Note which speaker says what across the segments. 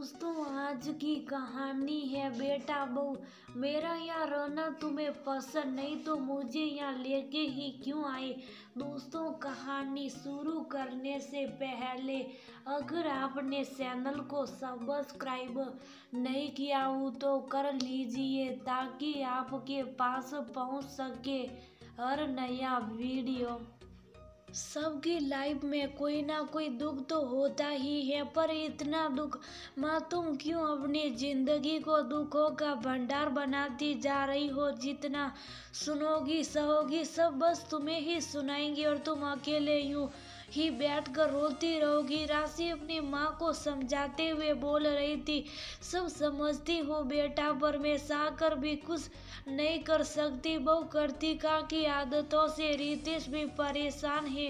Speaker 1: दोस्तों, आज की कहानी है बेटा बहू। मेरा यहाँ रहना तुम्हें पसंद नहीं तो मुझे यहाँ लेके ही क्यों आए। दोस्तों, कहानी शुरू करने से पहले अगर आपने चैनल को सब्सक्राइब नहीं किया हो तो कर लीजिए ताकि आपके पास पहुँच सके हर नया वीडियो। सबकी लाइफ में कोई ना कोई दुख तो होता ही है, पर इतना दुख माँ तुम क्यों अपनी जिंदगी को दुखों का भंडार बनाती जा रही हो। जितना सुनोगी सहोगी सब बस तुम्हें ही सुनाएंगी और तुम अकेले यूं ही बैठकर रोती रहोगी। राशि अपनी माँ को समझाते हुए बोल रही थी, सब समझती हो बेटा, पर मैं चाहकर भी कुछ नहीं कर सकती। बहू कार्तिका की आदतों से रितेश भी परेशान है,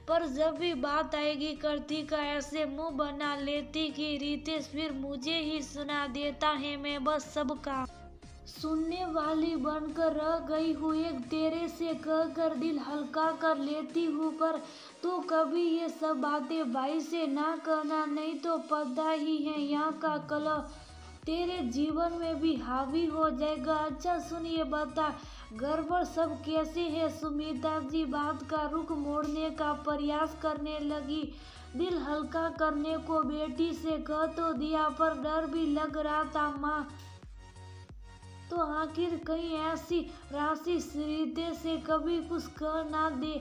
Speaker 1: पर जब भी बात आएगी कार्तिका ऐसे मुंह बना लेती कि रितेश फिर मुझे ही सुना देता है। मैं बस सबका सुनने वाली बनकर रह गई हूँ, एक तेरे से कहकर दिल हल्का कर लेती हूँ, पर तू कभी ये सब बातें भाई से ना करना, नहीं तो पता ही है यहाँ का कलह तेरे जीवन में भी हावी हो जाएगा। अच्छा सुनिए, बता घर पर सब कैसे है। सुमिता जी बात का रुख मोड़ने का प्रयास करने लगी। दिल हल्का करने को बेटी से कह तो दिया, पर डर भी लग रहा था माँ तो आखिर कहीं ऐसी राशि रितेश से कभी कुछ कह ना दे।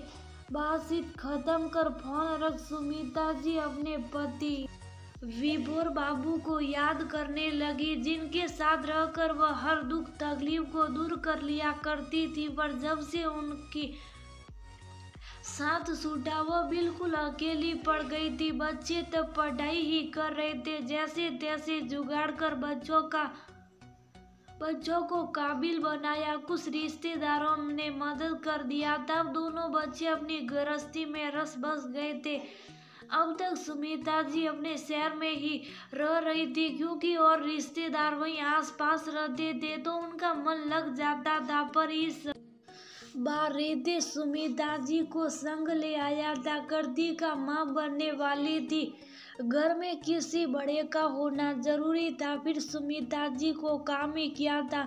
Speaker 1: बातचीत खत्म कर फोन रख सुमिता जी अपने पति विभोर बाबू को याद करने लगी, जिनके साथ रहकर वह हर दुख तकलीफ को दूर कर लिया करती थी। पर जब से उनकी साथ छूटा वह बिल्कुल अकेली पड़ गई थी। बच्चे तब पढ़ाई ही कर रहे थे, जैसे तैसे जुगाड़ कर बच्चों को काबिल बनाया। कुछ रिश्तेदारों ने मदद कर दिया, तब दोनों बच्चे अपनी गृहस्थी में रस बस गए थे। अब तक सुमिता जी अपने शहर में ही रह रही थी, क्योंकि और रिश्तेदार वहीं आसपास रहते थे तो उनका मन लग जाता था। पर इस बार रितेश सुमिता जी को संग ले आया था। कार्तिका माँ बनने वाली थी, घर में किसी बड़े का होना जरूरी था। फिर सुमिता जी को काम ही किया था,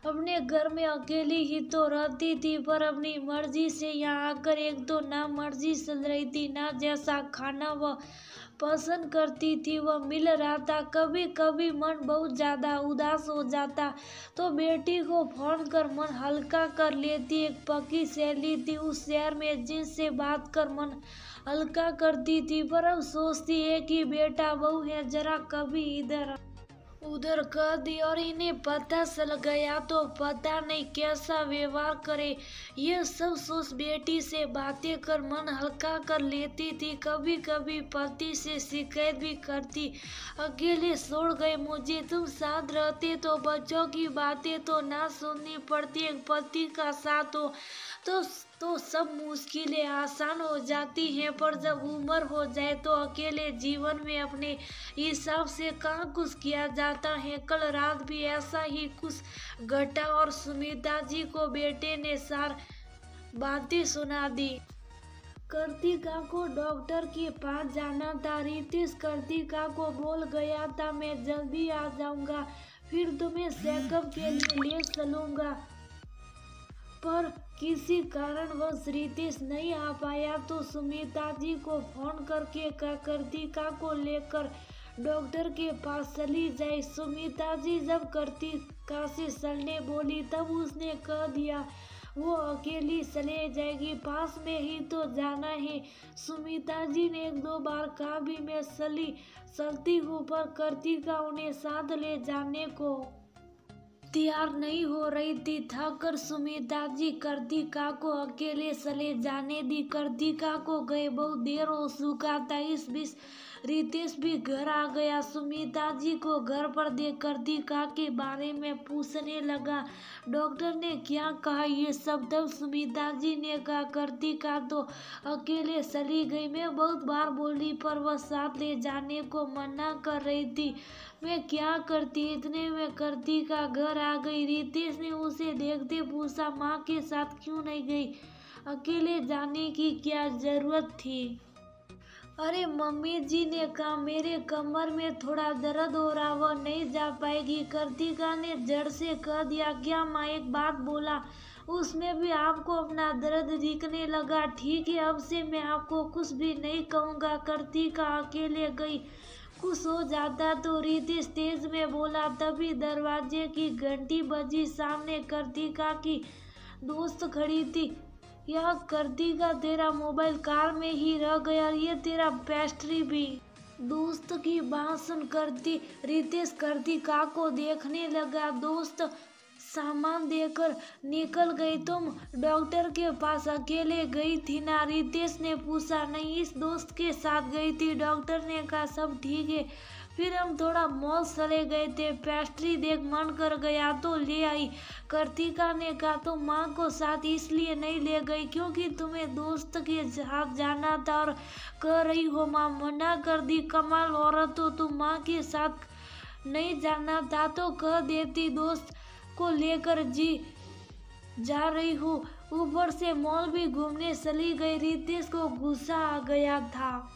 Speaker 1: अपने घर में अकेली ही तो रहती थी, पर अपनी मर्जी से यहाँ आकर एक तो ना मर्जी चल रही थी, ना जैसा खाना वह पसंद करती थी वह मिल रहा था। कभी कभी मन बहुत ज़्यादा उदास हो जाता तो बेटी को फोन कर मन हल्का कर लेती। एक पक्की सहेली थी उस शहर में, जिनसे बात कर मन हल्का करती थी, पर अब सोचती है कि बेटा बहू है, जरा कभी इधर उधर कर दी और इन्हें पता चल गया तो पता नहीं कैसा व्यवहार करे। ये सब सोच बेटी से बातें कर मन हल्का कर लेती थी। कभी कभी पति से शिकायत भी करती, अकेले छोड़ गए मुझे, तुम साथ रहते तो बच्चों की बातें तो ना सुननी पड़ती। एक पति का साथ हो तो सब मुश्किलें आसान हो जाती हैं, पर जब उम्र हो जाए तो अकेले जीवन में अपने हिसाब से कहाँ कुछ किया जाता है। कल रात भी ऐसा ही कुछ घटा और सुमिता जी को बेटे ने सार बातें सुना दी। कार्तिका को डॉक्टर के पास जाना था। रितेश कार्तिका को बोल गया था, मैं जल्दी आ जाऊंगा, फिर तुम्हें चेकअप के लिए ले चलूंगा, पर किसी कारणवश रितेश नहीं आ पाया तो सुमिता जी को फोन करके कार्तिका को लेकर डॉक्टर के पास चली जाए। सुमिता जी जब कार्तिका से चलने बोली तब उसने कह दिया वो अकेली चले जाएगी, पास में ही तो जाना है। सुमिता जी ने एक दो बार कहा भी मैं चलती हूँ, पर कार्तिका उन्हें साथ ले जाने को तैयार नहीं हो रही थी। थक कर सुमिता जी कार्तिका को अकेले चले जाने दी। कार्तिका को गए बहुत देर हो चुका था। इस बीच रितेश भी घर आ गया। सुमिता जी को घर पर देख कार्तिका के बारे में पूछने लगा, डॉक्टर ने क्या कहा ये सब। तब सुमिता जी ने कहा कार्तिका तो अकेले चली गई, मैं बहुत बार बोली पर वह साथ ले जाने को मना कर रही थी, मैं क्या करती। इतने में कार्तिका घर आ गई। रितेश ने उसे देखते पूछा, माँ के साथ क्यों नहीं गई, अकेले जाने की क्या जरूरत थी। अरे मम्मी जी ने कहा मेरे कमर में थोड़ा दर्द हो रहा, वो नहीं जा पाएगी। कृतिका ने जड़ से कह दिया। क्या माँ एक बात बोला, उसमें भी आपको अपना दर्द दिखने लगा। ठीक है, अब से मैं आपको कुछ भी नहीं कहूँगा। कृतिका अकेले गई। कुछ हो जाता तो रितेश तेज में बोला। तभी दरवाजे की घंटी बजी। सामने कृतिका की दोस्त खड़ी थी। यह कृतिका, तेरा मोबाइल कार में ही रह गया, ये तेरा पेस्ट्री भी। दोस्त की बात सुन करती रितेश कृतिका को देखने लगा। दोस्त सामान देकर निकल गई। तुम डॉक्टर के पास अकेले गई थी ना? रितेश ने पूछा। नहीं, इस दोस्त के साथ गई थी। डॉक्टर ने कहा सब ठीक है। फिर हम थोड़ा मॉल चले गए थे, पेस्ट्री देख मन कर गया तो ले आई। कृतिका ने कहा तुम माँ को साथ इसलिए नहीं ले गई क्योंकि तुम्हें दोस्त के साथ जाना था और कह रही हो माँ मना कर दी। कमाल औरत हो तुम, माँ के साथ नहीं जाना था तो कह देती, दोस्त को लेकर जी जा रही हूँ। ऊपर से मॉल भी घूमने चली गई। रितेश को गुस्सा आ गया था।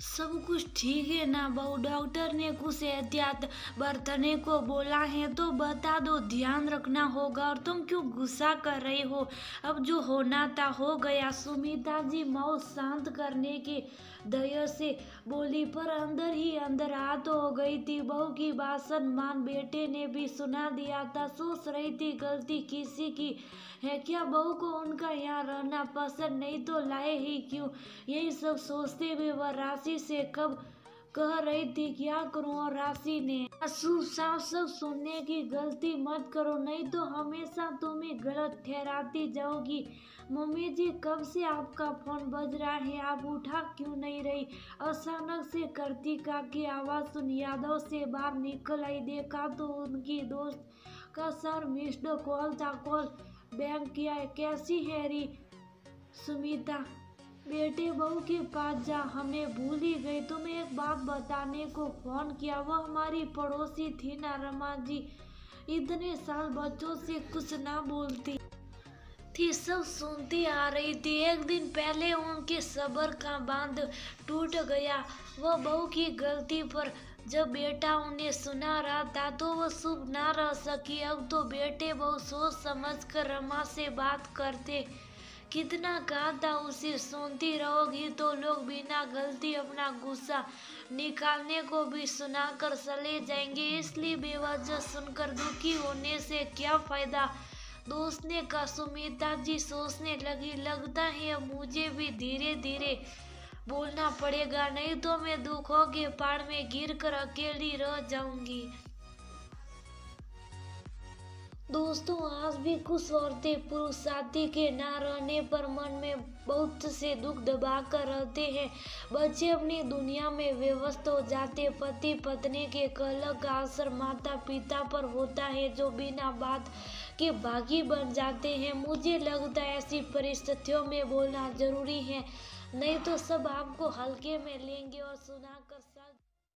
Speaker 1: सब कुछ ठीक है ना बहू? डॉक्टर ने कुछ एहतियात बरतने को बोला है तो बता दो, ध्यान रखना होगा। और तुम क्यों गुस्सा कर रहे हो? अब जो होना था हो गया। सुमिता जी मौत शांत करने के दया से बोली, पर अंदर ही अंदर हाथ हो गई थी। बहू की बात सम्मान बेटे ने भी सुना दिया था। सोच रही थी गलती किसी की है क्या? बहू को उनका यहाँ रहना पसंद नहीं तो लाए ही क्यों? यही सब सोचते हुए वह राशि से कब कह रही थी क्या करूं, और राशि ने साफ सब सुनने की गलती मत करो नहीं तो हमेशा तुम्हें गलत ठहराती जाओगी। मम्मी जी कब से आपका फोन बज रहा है, आप उठा क्यों नहीं रही? अचानक से कृतिका की आवाज सुन यादव से बाहर निकल आई। देखा तो उनकी दोस्त का सर मिस्ड कॉल था। कॉल बैंक किया। कैसी है री सुमिता? बेटे बहू के पास जा, हमें भूल ही गई। तुम्हें एक बात बताने को फोन किया। वह हमारी पड़ोसी थी ना रमा जी, इतने साल बच्चों से कुछ ना बोलती थी, सब सुनती आ रही थी। एक दिन पहले उनके सब्र का बांध टूट गया। वह बहू की गलती पर जब बेटा उन्हें सुना रहा था तो वह चुप ना रह सकी। अब तो बेटे बहू सोच समझ कर रमा से बात करते। कितना कहा था उसे, सुनती रहोगी तो लोग बिना गलती अपना गुस्सा निकालने को भी सुनाकर चले जाएंगे, इसलिए बेवजह सुनकर दुखी होने से क्या फायदा। दोस्त ने कहा। सुमिता जी सोचने लगी, लगता है अब मुझे भी धीरे धीरे बोलना पड़ेगा, नहीं तो मैं दुखों के पहाड़ में गिरकर अकेली रह जाऊंगी। दोस्तों आज भी कुछ औरतें पुरुष साथी के ना रहने पर मन में बहुत से दुख दबा कर रहते हैं। बच्चे अपनी दुनिया में व्यस्त हो जाते। पति पत्नी के कलह का असर माता पिता पर होता है जो बिना बात के बागी बन जाते हैं। मुझे लगता है ऐसी परिस्थितियों में बोलना जरूरी है, नहीं तो सब आपको हल्के में लेंगे और सुनाकर